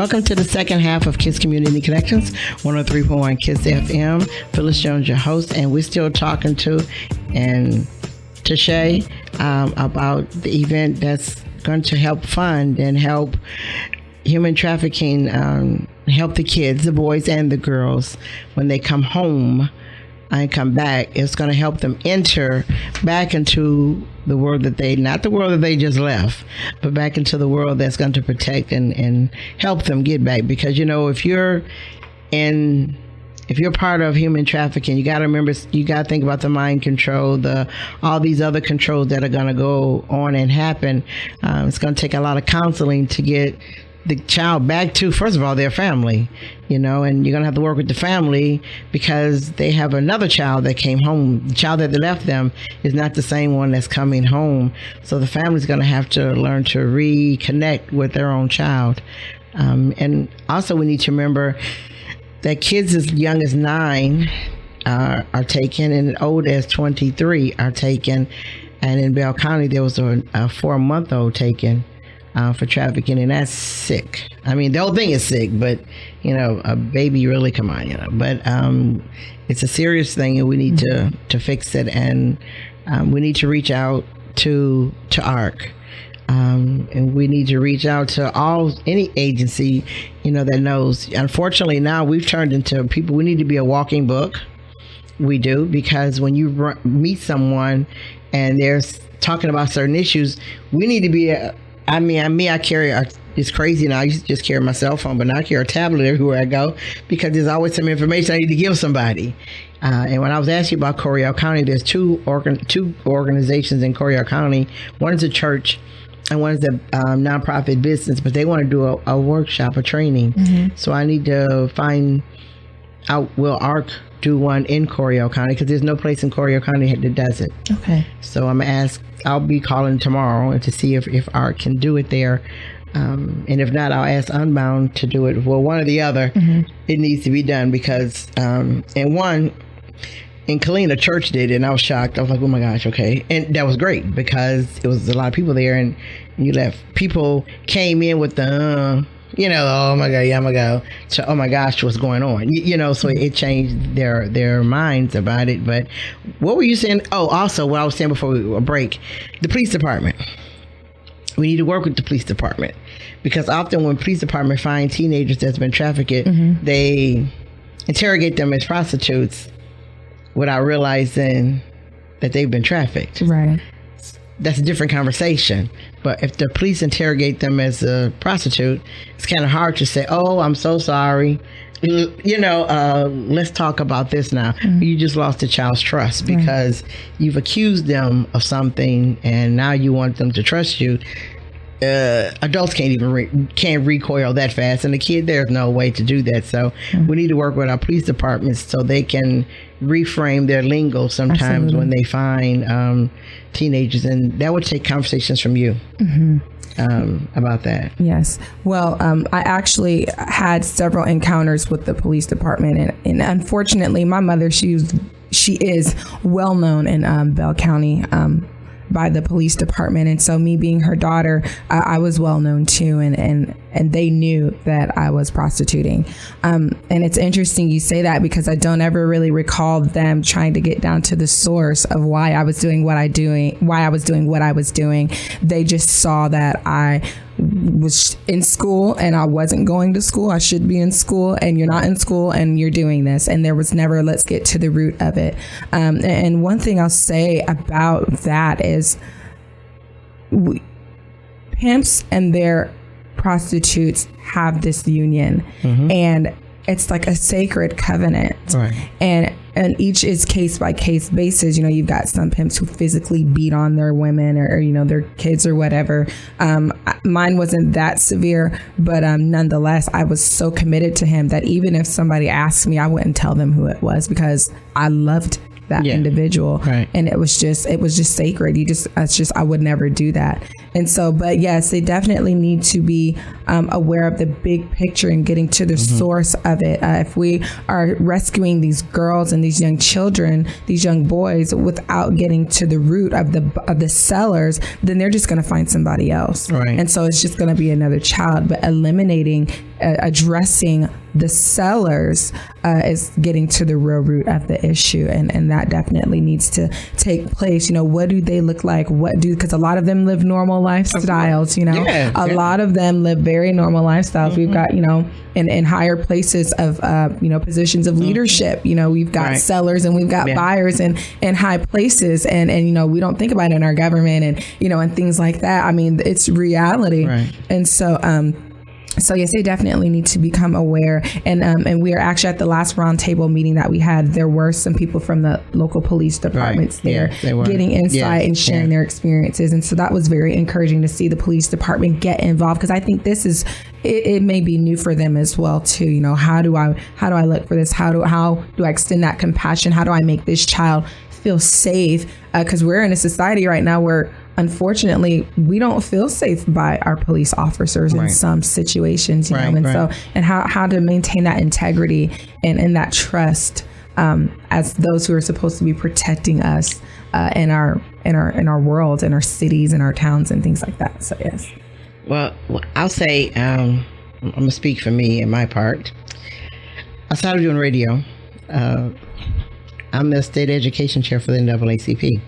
Welcome to the second half of Kids Community Connections, 103.1 Kids FM. Phyllis Jones, your host, and we're still talking to Tashe about the event that's going to help fund and help human trafficking, help the kids, the boys and the girls, when they come home and come back. It's going to help them enter back into the world that not the world that they just left, but back into the world that's going to protect and help them get back. Because, you know, if you're part of human trafficking, you got to remember, you got to think about the mind control, all these other controls that are going to go on and happen. It's going to take a lot of counseling to get the child back to, first of all, their family, you know, and you're going to have to work with the family because they have another child that came home. The child that left them is not the same one that's coming home. So the family's going to have to learn to reconnect with their own child. And also we need to remember that kids as young as 9 are taken and old as 23 are taken. And in Bell County, there was a 4-month-old taken for trafficking, and that's sick. I mean, the whole thing is sick, but, you know, a baby, really, come on, you know. But it's a serious thing, and we need to fix it, and we need to reach out to A.R.K. And we need to reach out to any agency, you know, that knows. Unfortunately, now we've turned into people. We need to be a walking book. We do, because when you meet someone and they're talking about certain issues, we need to be I carry it's crazy now. I used to just carry my cell phone, but now I carry a tablet everywhere I go because there's always some information I need to give somebody. And when I was asking about Coryell County, there's two organizations in Coryell County. One is a church and one is a nonprofit business, but they want to do a workshop, a training. Mm-hmm. So I need to find out, will A.R.K. do one in Coryell County? Because there's no place in Coryell County that does it. Okay. So I'm going to ask, I'll be calling tomorrow to see if A.R.K. can do it there. And if not, I'll ask Unbound to do it. Well, one or the other, it needs to be done because, in Killeen, a church did it, and I was shocked. I was like, oh my gosh, okay. And that was great because it was a lot of people there, and you left. People came in with the, you know, oh my God, yeah, I'm gonna go. So, oh my gosh, what's going on? You know, so it changed their minds about it. But what were you saying? Oh, also, what I was saying before we break, the police department. We need to work with the police department because often when police department find teenagers that's been trafficked, they interrogate them as prostitutes without realizing that they've been trafficked. Right. That's a different conversation. But if the police interrogate them as a prostitute, it's kind of hard to say, oh, I'm so sorry. You know, let's talk about this now. You just lost the child's trust because you've accused them of something and now you want them to trust you. Adults can't recoil that fast, and the kid, there's no way to do that. So we need to work with our police departments so they can reframe their lingo sometimes when they find teenagers, and that would take conversations from you about that. Yes. Well, I actually had several encounters with the police department, and unfortunately, my mother, she is well known in Bell County. By the police department, and so me being her daughter, I was well known too, and they knew that I was prostituting. And it's interesting you say that because I don't ever really recall them trying to get down to the source of why I was doing what I was doing. They just saw that I was in school and I wasn't going to school. I should be in school, and you're not in school and you're doing this. And there was never, let's get to the root of it. And one thing I'll say about that is pimps and their prostitutes have this union, and it's like a sacred covenant. Right. And each is case by case basis. You know, you've got some pimps who physically beat on their women or you know, their kids or whatever. Mine wasn't that severe, but nonetheless, I was so committed to him that even if somebody asked me, I wouldn't tell them who it was because I loved that individual. Right. And it was just sacred. I would never do that. And so, but yes, they definitely need to be aware of the big picture and getting to the source of it. If we are rescuing these girls and these young children, these young boys, without getting to the root of the sellers, then they're just going to find somebody else. Right. And so it's just going to be another child. But eliminating addressing the sellers is getting to the real root of the issue, and that definitely needs to take place. What do they look like? Because a lot of them live normal lifestyles. A lot of them live very normal lifestyles. We've got in higher places of positions of leadership. We've got sellers and we've got buyers in high places, and we don't think about it in our government and things like that. I mean, it's reality, and so. So yes, they definitely need to become aware, and we are actually at the last roundtable meeting that we had. There were some people from the local police departments there getting insight and sharing their experiences, and so that was very encouraging to see the police department get involved, because I think this is it may be new for them as well too. How do I look for this? How do I extend that compassion? How do I make this child feel safe? Because we're in a society right now where, unfortunately, we don't feel safe by our police officers in some situations, and how to maintain that integrity and that trust as those who are supposed to be protecting us in our world, in our cities, in our towns, and things like that. So yes. Well, I'll say I'm gonna speak for me and my part. I started doing radio. I'm the state education chair for the NAACP,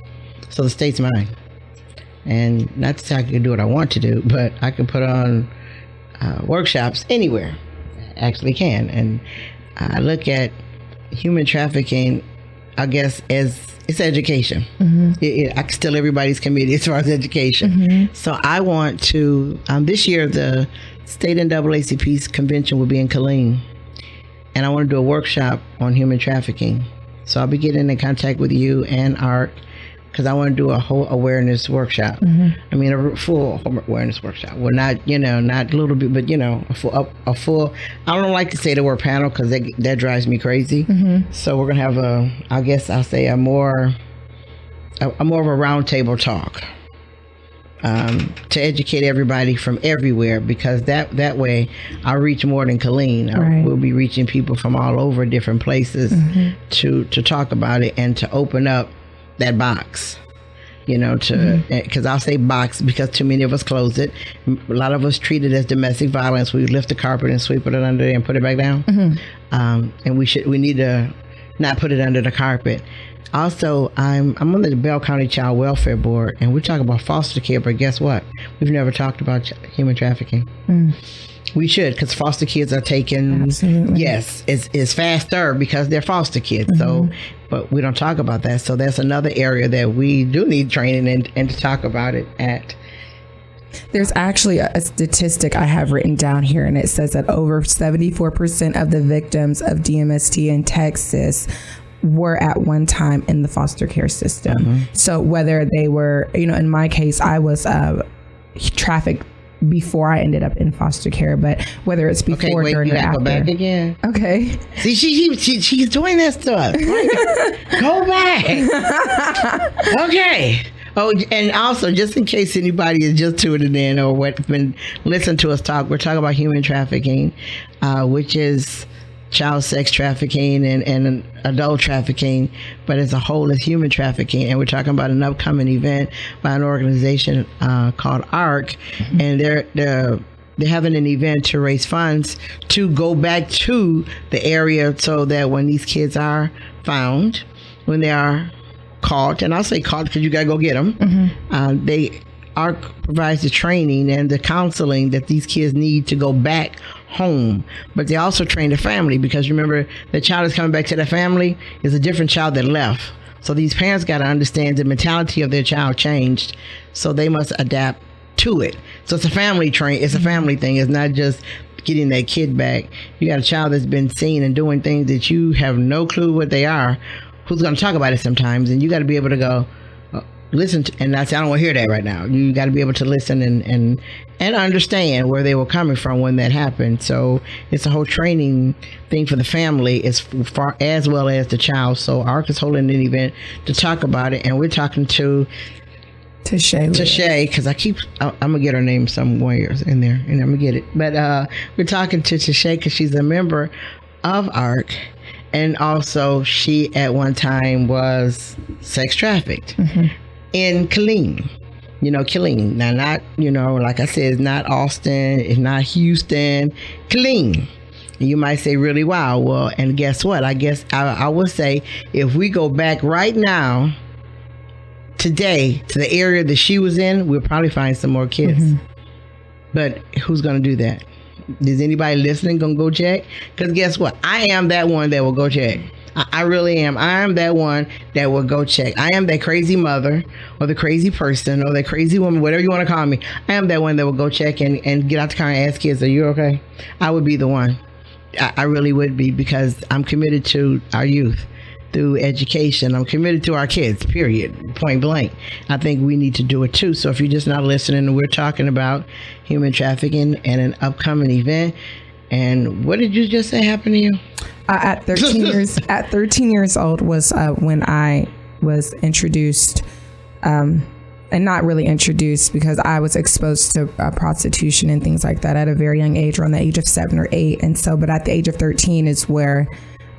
so the state's mine. And not to say I can do what I want to do, but I can put on workshops anywhere. I actually can. And I look at human trafficking, I guess, as it's education. I still everybody's committee as far as education. So I want to, this year, the state NAACP's convention will be in Killeen. And I want to do a workshop on human trafficking. So I'll be getting in contact with you and A.R.K, because I want to do a whole awareness workshop. I mean, a full awareness workshop. Well, not a little bit, but a full. I don't like to say the word panel because that drives me crazy. So we're gonna have a more of a roundtable talk to educate everybody from everywhere, because that way I'll reach more than Killeen. We'll be reaching people from all over different places to talk about it and to open up that box, because I'll say box because too many of us close it. A lot of us treat it as domestic violence. We lift the carpet and sweep it under there and put it back down. And we need to not put it under the carpet. Also, I'm on the Bell County Child Welfare Board, and we talk about foster care, but guess what? We've never talked about human trafficking. We should, because foster kids are taken. Absolutely. Yes, it's faster because they're foster kids. So, but we don't talk about that. So that's another area that we do need training and to talk about it at. There's actually a statistic I have written down here, and it says that over 74% of the victims of DMST in Texas were at one time in the foster care system. So whether they were, in my case, I was trafficked before I ended up in foster care, but whether it's before, during, or after. Go back again. Okay. See, she's doing this to us. Go back. Okay. Oh, and also, just in case anybody is just tuning in or what's been listening to us talk, we're talking about human trafficking, which is child sex trafficking and adult trafficking, but as a whole is human trafficking. And we're talking about an upcoming event by an organization called A.R.K, and they're having an event to raise funds to go back to the area so that when these kids are found, when they are caught, and I'll say caught because you gotta go get them, A.R.K provides the training and the counseling that these kids need to go back home. But they also train the family, because remember, the child is coming back to the family is a different child that left. So these parents got to understand the mentality of their child changed, so they must adapt to it. So it's a family it's a family thing. It's not just getting that kid back. You got a child that's been seen and doing things that you have no clue what they are, who's going to talk about it sometimes, and you got to be able to go listen to, and I don't want to hear that right now. You got to be able to listen and understand where they were coming from when that happened. So it's a whole training thing for the family as far as well as the child. So A.R.K is holding an event to talk about it, and we're talking to Tashe, because I'm gonna get her name somewhere in there, and I'm gonna get it. But we're talking to Tashe because she's a member of A.R.K, and also she at one time was sex trafficked in Killeen. Killeen. Now, not, like I said, it's not Austin, it's not Houston, Killeen. You might say, really? Wow. Well, and guess what? I guess I would say if we go back right now, today, to the area that she was in, we'll probably find some more kids. But who's going to do that? Is anybody listening going to go check? Because guess what? I am that one that will go check. I really am. I am that one that will go check. I am that crazy mother or the crazy person or that crazy woman, whatever you want to call me. I am that one that will go check and get out the car and ask kids, are you okay? I would be the one. I really would be, because I'm committed to our youth through education. I'm committed to our kids, period, point blank. I think we need to do it too. So if you're just not listening, we're talking about human trafficking and an upcoming event. And what did you just say happened to you? At 13 years old was when I was introduced, and not really introduced, because I was exposed to prostitution and things like that at a very young age, around the age of 7 or 8. And so, but at the age of 13 is where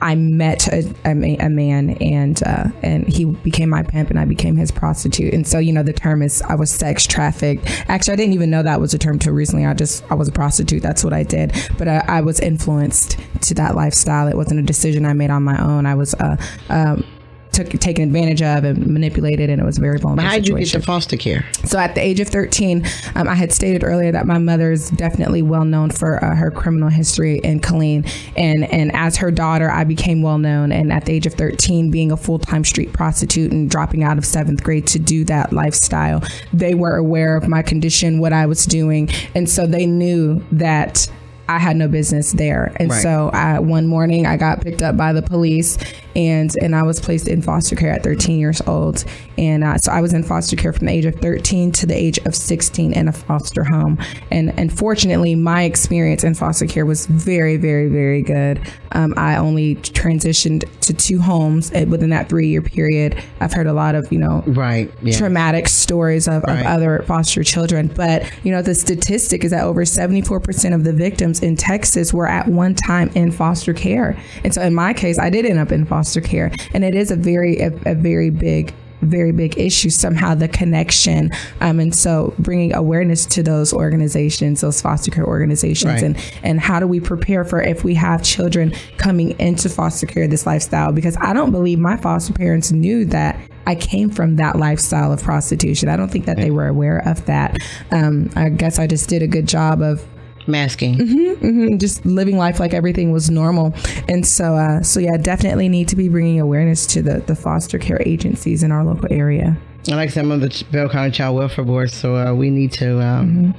I met a man, and he became my pimp and I became his prostitute. And so, the term is, I was sex trafficked. Actually, I didn't even know that was a term till recently. I was a prostitute. That's what I did. But I was influenced to that lifestyle. It wasn't a decision I made on my own. I was taken advantage of and manipulated, and it was a very vulnerable situation. How did you get to foster care? So at the age of 13, I had stated earlier that my mother's definitely well known for her criminal history in Killeen, and as her daughter, I became well known. And at the age of 13, being a full-time street prostitute and dropping out of 7th grade to do that lifestyle, they were aware of my condition, what I was doing, and so they knew that I had no business there. And so one morning I got picked up by the police, and I was placed in foster care at 13 years old. And so I was in foster care from the age of 13 to the age of 16 in a foster home. And fortunately, my experience in foster care was very, very, very good. I only transitioned to 2 homes within that 3-year period. I've heard a lot of, traumatic stories of other foster children. But, the statistic is that over 74% of the victims in Texas were at one time in foster care. And so in my case, I did end up in foster care. And it is a very big issue, somehow, the connection. And so bringing awareness to those organizations, those foster care organizations, and how do we prepare for if we have children coming into foster care, this lifestyle? Because I don't believe my foster parents knew that I came from that lifestyle of prostitution. I don't think that they were aware of that. I guess I just did a good job of masking, just living life like everything was normal. And so yeah, definitely need to be bringing awareness to the foster care agencies in our local area. And like I said, I'm on the Bell County Child Welfare Board, so we need to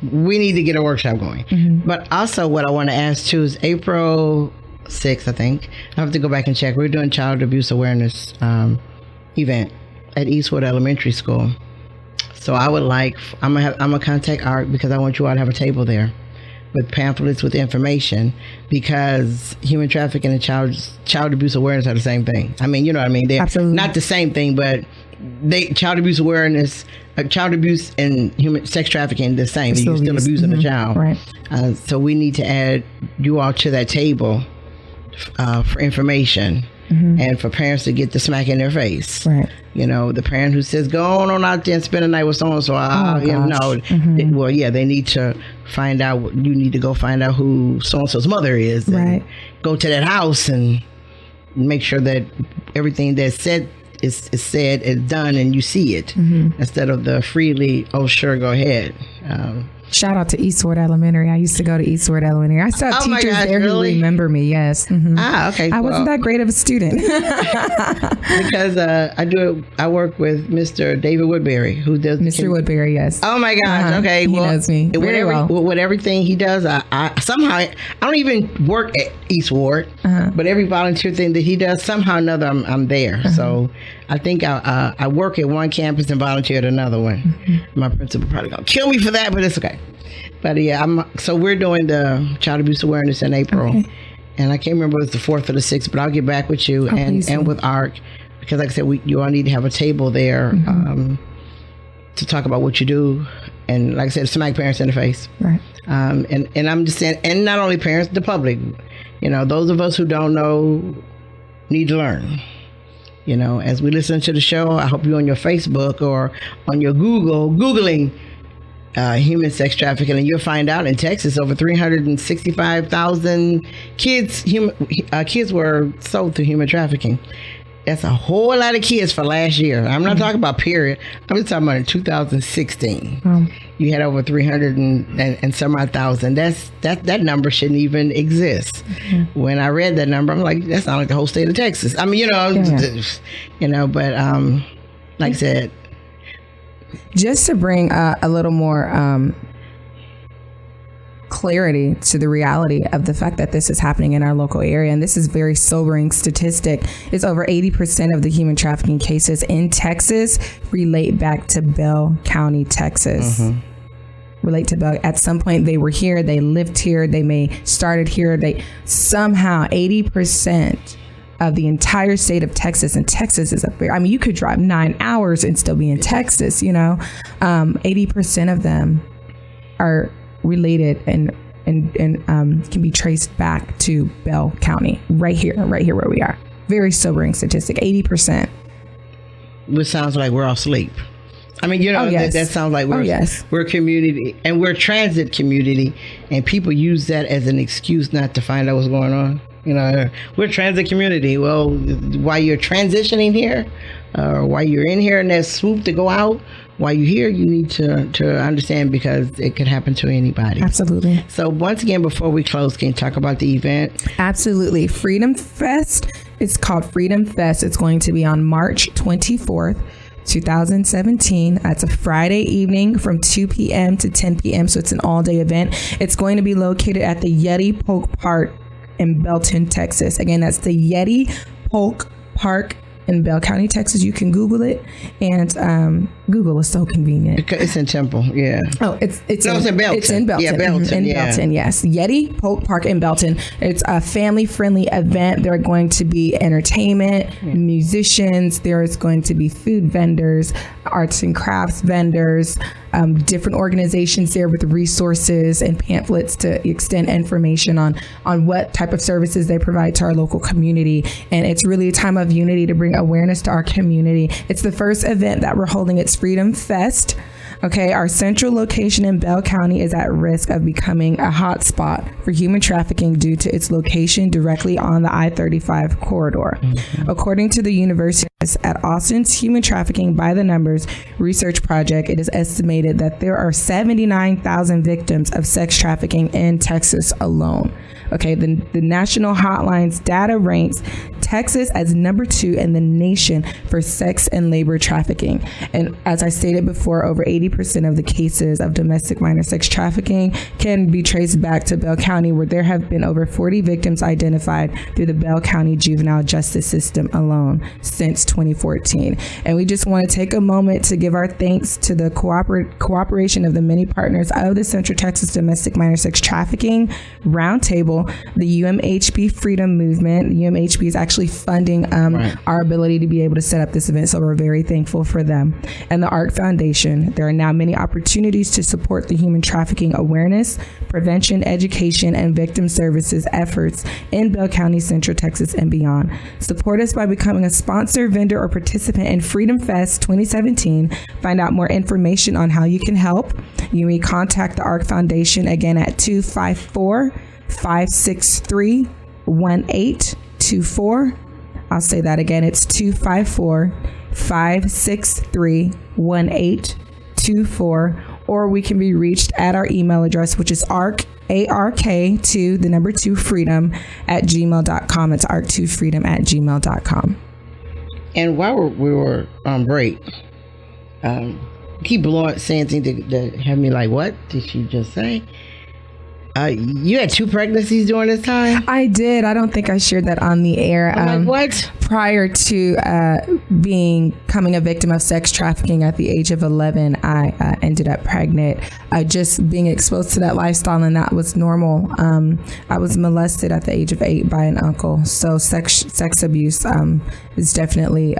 get a workshop going. But also, what I want to ask too is April 6th, I think. I have to go back and check. We're doing child abuse awareness event at Eastwood Elementary School. So I would I'm gonna contact A.R.K because I want you all to have a table there with pamphlets with information, because human trafficking and child abuse awareness are the same thing. I mean, you know what I mean? They're absolutely not the same thing, but child abuse awareness, child abuse and human sex trafficking the same. You're still abusing a child. Right. So we need to add you all to that table for information. And for parents to get the smack in their face. Right. The parent who says, go on out there and spend the night with so-and-so. Well, yeah, they need to find out. You need to go find out who so-and-so's mother is. And go to that house and make sure that everything that's said is said, is done, and you see it. Instead of the freely, oh, sure, go ahead. Shout out to Eastwood Elementary. I used to go to Eastwood Elementary. I still have teachers there who remember me. Yes. Okay. I wasn't that great of a student. Because I work with Mr. David Woodbury, who does Mr. Woodbury. Yes. Oh my gosh. Okay. He knows me very well. With everything he does, I somehow, I don't even work at Eastwood, but every volunteer thing that he does, somehow or another, I'm there. So I think I work at one campus and volunteer at another one. My principal probably gonna kill me for that, but it's okay. But yeah, so we're doing the child abuse awareness in April, and I can't remember if it's the 4th or the 6th, but I'll get back with you and with A.R.K, because like I said, you all need to have a table there to talk about what you do, and like I said, smack parents in the face. Right. And I'm just saying, and not only parents, the public, those of us who don't know need to learn. You know, as we listen to the show, I hope you're on your Facebook or on your Googling human sex trafficking, and you'll find out in Texas over 365,000 kids were sold through human trafficking. That's a whole lot of kids for last year. I'm not talking about period. I'm just talking about in 2016. You had over 300 and some odd thousand. That number shouldn't even exist. When I read that number, I'm like, that's not like the whole state of Texas. I mean, but like I said, just to bring a little more clarity to the reality of the fact that this is happening in our local area, and this is very sobering statistic, is over 80% of the human trafficking cases in Texas relate back to Bell County, Texas. Relate to Bell. At some point they were here, they lived here, they may started here, they somehow 80% of the entire state of Texas, and Texas is you could drive 9 hours and still be in Texas, 80% of them are related and can be traced back to Bell County, right here where we are. Very sobering statistic, 80%. Which sounds like we're all asleep. I mean, that sounds like we're a community, and we're a transit community, and people use that as an excuse not to find out what's going on. We're a transit community. Well, while you're transitioning here, or while you're in here and that swoop to go out, while you're here, you need to understand, because it could happen to anybody. Absolutely. So once again, before we close, can you talk about the event? Absolutely. Freedom Fest. It's called Freedom Fest. It's going to be on March 24th. 2017. It's a Friday evening from 2 p.m. to 10 p.m. So it's an all-day event. It's going to be located at the Yeti Polk Park in Belton, Texas. Again, that's the Yeti Polk Park in Bell County, Texas. You can Google it, and Google is so convenient. It's in Temple, yeah. Oh, it's in Belton. It's in Belton. Yeah, Belton. Belton, yes. Yeti Polk Park in Belton. It's a family-friendly event. There are going to be entertainment, musicians. There is going to be food vendors, arts and crafts vendors, different organizations there with resources and pamphlets to extend information on what type of services they provide to our local community. And it's really a time of unity to bring awareness to our community. It's the first event that we're holding. It's Freedom Fest. Okay, our central location in Bell County is at risk of becoming a hotspot for human trafficking due to its location directly on the I-35 corridor. According to the University at Austin's Human Trafficking by the Numbers research project, it is estimated that there are 79,000 victims of sex trafficking in Texas alone. Okay, the national hotline's data ranks Texas as number 2 in the nation for sex and labor trafficking. And as I stated before, over 80% of the cases of domestic minor sex trafficking can be traced back to Bell County, where there have been over 40 victims identified through the Bell County juvenile justice system alone since 2014. And we just want to take a moment to give our thanks to the cooperation of the many partners of the Central Texas Domestic Minor Sex Trafficking Roundtable, the UMHB Freedom Movement. The UMHB is actually funding our ability to be able to set up this event, so we're very thankful for them. And the A.R.K Foundation. There are now many opportunities to support the human trafficking awareness, prevention, education, and victim services efforts in Bell County, Central Texas, and beyond. Support us by becoming a sponsor, vendor, or participant in Freedom Fest 2017. Find out more information on how you can help. You may contact the A.R.K Foundation again at 254-563-1824. I'll say that again. It's 254-563-1824. Or we can be reached at our email address, which is ARK, A-R-K, 2 freedom @gmail.com. It's ARK2freedom @gmail.com. And while we were on break, keep saying things that have me like, what did she just say? You had 2 pregnancies during this time? I did. I don't think I shared that on the air. Like what? Prior to becoming a victim of sex trafficking at the age of 11, I ended up pregnant. Just being exposed to that lifestyle, and that was normal. I was molested at the age of 8 by an uncle. So sex abuse is definitely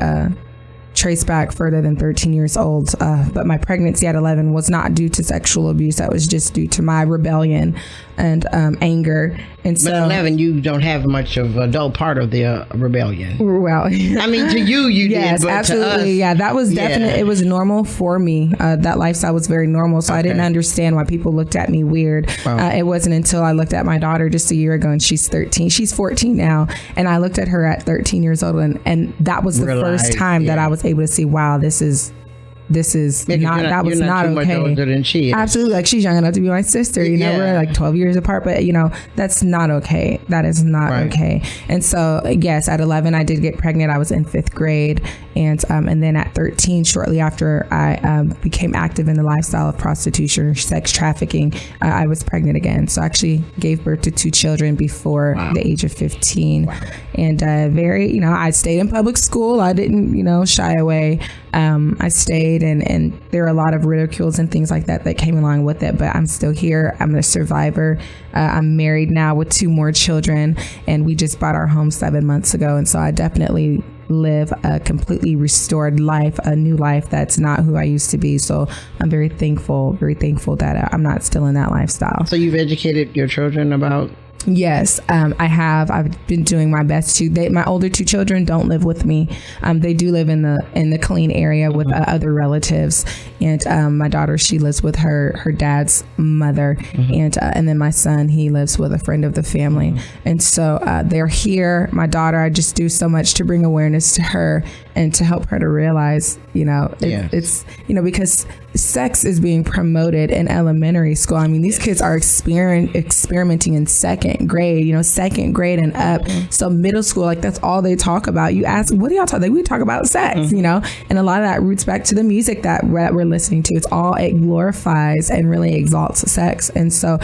trace back further than 13 years old. But my pregnancy at 11 was not due to sexual abuse. That was just due to my rebellion and anger. And so, but 11, you don't have much of adult part of the rebellion. Well, I mean, to you yes, did, but absolutely. To us, yeah, that was definitely, it was normal for me. That lifestyle was very normal. So I didn't understand why people looked at me weird. Wow. It wasn't until I looked at my daughter just a year ago, and she's 13. She's 14 now. And I looked at her at 13 years old, and that was the first time that I was able to see, wow, this is not, that was not okay. Much older than she is. Absolutely. Like, she's young enough to be my sister, you know, we're like 12 years apart, but you know, that's not okay. That is not okay. And so, yes, at 11, I did get pregnant. I was in 5th grade. And then at 13, shortly after I became active in the lifestyle of prostitution or sex trafficking, I was pregnant again. So I actually gave birth to 2 children before the age of 15. Wow. And you know, I stayed in public school. I didn't, you know, shy away. I stayed, and there are a lot of ridicules and things like that came along with it, but I'm still here. I'm a survivor. I'm married now with 2 more children, and we just bought our home 7 months ago. And so I definitely live a completely restored life, a new life that's not who I used to be. So I'm very thankful that I'm not still in that lifestyle. So you've educated your children about? Yes, I have. I've been doing my best to. My older 2 children don't live with me. They do live in the Killeen area with other relatives, and my daughter, she lives with her dad's mother, and then my son, he lives with a friend of the family, and so they're here. My daughter, I just do so much to bring awareness to her and to help her to realize, you know, it's, you know, because sex is being promoted in elementary school. I mean, these kids are experimenting in 2nd grade, you know, 2nd grade and up. So middle school, like, that's all they talk about. You ask, what do y'all talk? We talk about sex, you know, and a lot of that roots back to the music that we're listening to. It glorifies and really exalts sex. And so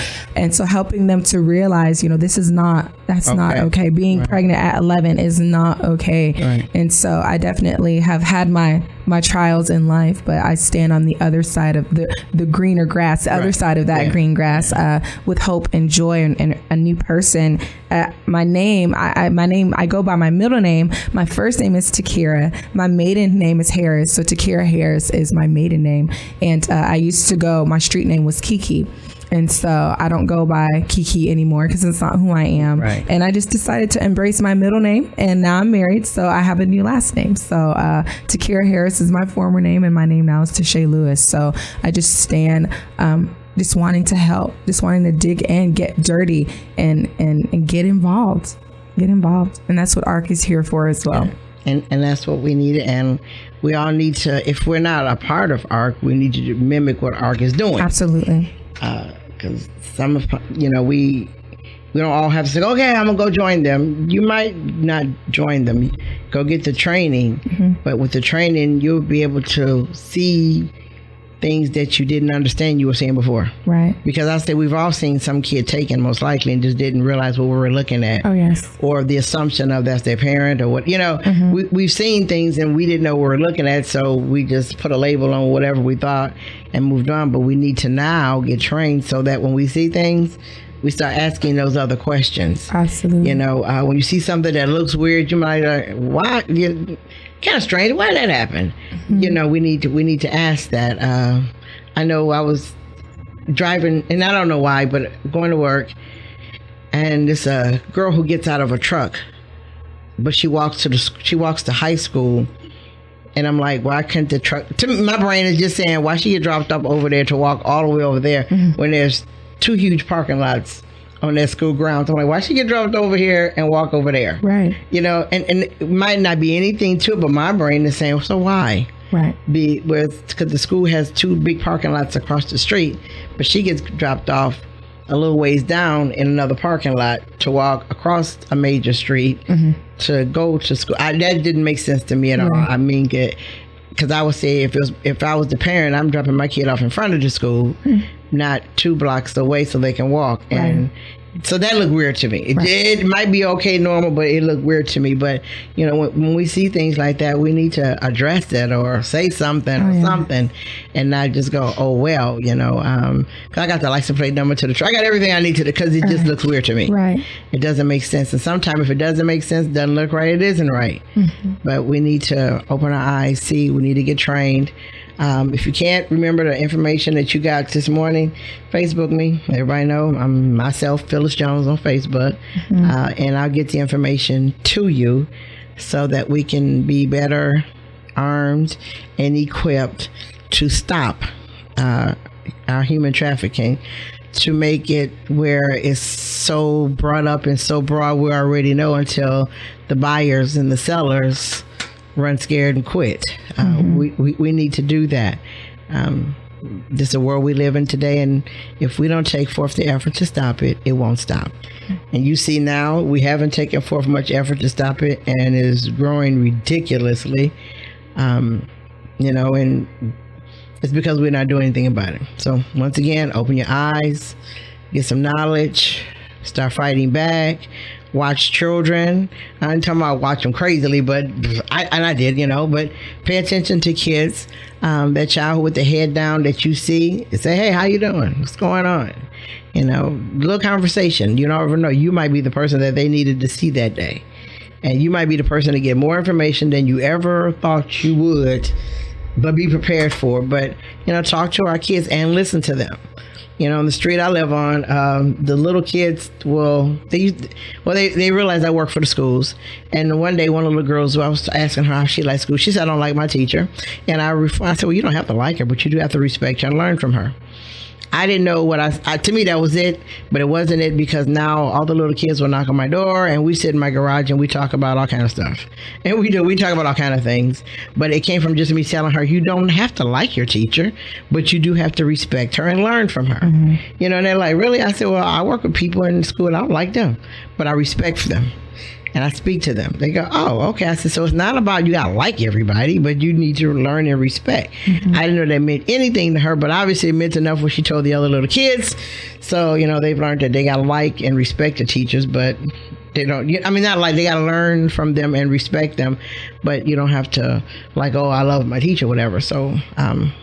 helping them to realize, you know, that's not okay. Being pregnant at 11 is not okay. Right. And so I definitely have had my trials in life, but I stand on the other side of the greener grass, the other side of that green grass, with hope and joy and a new person. My name, I go by my middle name. My first name is Takira. My maiden name is Harris. So Takira Harris is my maiden name. And my street name was Kiki. And so I don't go by Kiki anymore because it's not who I am. Right. And I just decided to embrace my middle name, and now I'm married, so I have a new last name. So Takira Harris is my former name, and my name now is Tashe Lewis. So I just stand just wanting to help, just wanting to dig in, get dirty, and get involved. And that's what A.R.K is here for as well. Yeah. And that's what we need. And we all need to, if we're not a part of A.R.K, we need to mimic what A.R.K is doing. Absolutely. Because some of, you know, we don't all have to say, okay, I'm gonna go join them. You might not join them. Go get the training, but with the training, you'll be able to see things that you didn't understand you were seeing before. Right. Because I say we've all seen some kid taken, most likely, and just didn't realize what we were looking at. Oh, yes. Or the assumption of that's their parent or what, you know, we've seen things and we didn't know what we were looking at. So we just put a label on whatever we thought and moved on. But we need to now get trained so that when we see things, we start asking those other questions. Absolutely. You know, when you see something that looks weird, you might why? Kind of strange. Why did that happen? You know, we need to ask that. I know I was driving, and I don't know why, but going to work, and this girl who gets out of a truck, but she walks to high school, and I'm like, why couldn't the truck? To me, my brain is just saying, why she get dropped up over there to walk all the way over there when there's 2 huge parking lots on their school grounds? I'm like, why she get dropped over here and walk over there? Right. You know, and it might not be anything to it, but my brain is saying, so why? Right. Because the school has 2 big parking lots across the street, but she gets dropped off a little ways down in another parking lot to walk across a major street to go to school. That didn't make sense to me at all. I mean, because I would say if I was the parent, I'm dropping my kid off in front of the school, not 2 blocks away so they can walk. And so that looked weird to me. It might be okay, normal, but it looked weird to me. But, you know, when we see things like that, we need to address that or say something something and not just go, oh, well, you know, 'cause I got the license plate number to the truck. I got everything I need to because it just looks weird to me. Right. It doesn't make sense. And sometimes if it doesn't make sense, doesn't look right, it isn't right. But we need to open our eyes, see, we need to get trained. If you can't remember the information that you got this morning, Facebook me. Everybody know I'm myself, Phyllis Jones on Facebook, and I'll get the information to you so that we can be better armed and equipped to stop our human trafficking, to make it where it's so brought up and so broad we already know until the buyers and the sellers run scared and quit. We need to do that. This is the world we live in today, and if we don't take forth the effort to stop it, it won't stop. And you see now, we haven't taken forth much effort to stop it, and it is growing ridiculously. You know, and it's because we're not doing anything about it. So once again, open your eyes, get some knowledge, start fighting back. Watch children. I'm talking about watch them crazily, but I did, you know, but pay attention to kids. That child with the head down that you see, say, hey, how you doing? What's going on? You know, little conversation. You never know. You might be the person that they needed to see that day. And you might be the person to get more information than you ever thought you would, but be prepared for. But, you know, talk to our kids and listen to them. You know, on the street I live on, the little kids they realize I work for the schools. And one day, one of the little girls, I was asking her how she likes school. She said, I don't like my teacher. And I said, well, you don't have to like her, but you do have to respect her and learn from her. I didn't know what to me, that was it, but it wasn't it, because now all the little kids will knock on my door and we sit in my garage and we talk about all kind of stuff. And we talk about all kind of things, but it came from just me telling her, you don't have to like your teacher, but you do have to respect her and learn from her. You know, and they're like, really? I said, well, I work with people in school and I don't like them, but I respect them. And I speak to them. They go, oh, okay. I said, so it's not about you got to like everybody, but you need to learn and respect. I didn't know that meant anything to her, but obviously it meant enough when she told the other little kids. So, you know, they've learned that they got to like and respect the teachers, but they don't, I mean, not like they got to learn from them and respect them, but you don't have to like, oh, I love my teacher, whatever. So,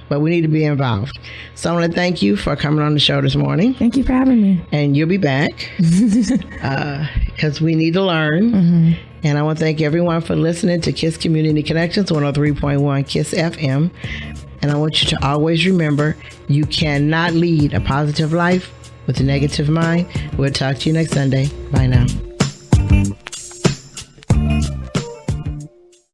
but we need to be involved. So I want to thank you for coming on the show this morning. Thank you for having me. And you'll be back because we need to learn. And I want to thank everyone for listening to KISS Community Connections 103.1 KISS FM. And I want you to always remember, you cannot lead a positive life with a negative mind. We'll talk to you next Sunday. Bye now.